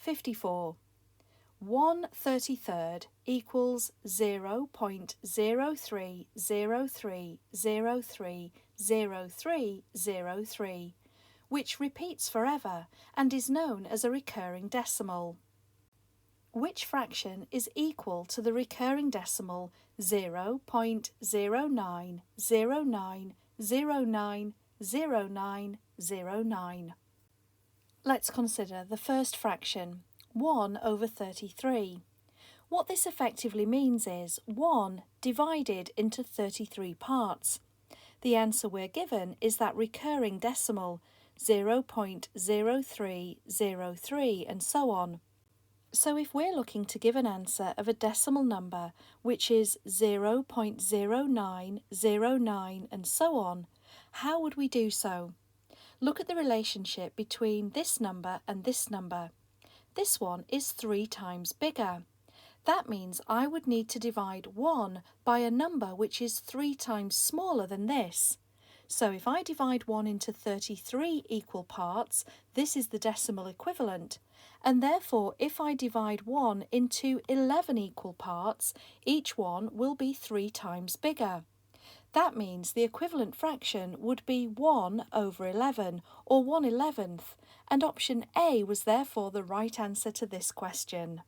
54. 1/33 equals 0.0303030303, which repeats forever and is known as a recurring decimal. Which fraction is equal to the recurring decimal 0.0909090909? Let's consider the first fraction, 1/33. What this effectively means is 1 divided into 33 parts. The answer we're given is that recurring decimal, 0.0303 and so on. So if we're looking to give an answer of a decimal number which is 0.0909 and so on, how would we do so? Look at the relationship between this number and this number. This one is 3 times bigger. That means I would need to divide 1 by a number which is 3 times smaller than this. So if I divide 1 into 33 equal parts, this is the decimal equivalent. And therefore, if I divide 1 into 11 equal parts, each one will be 3 times bigger. That means the equivalent fraction would be 1/11, or 1/11th, and option A was therefore the right answer to this question.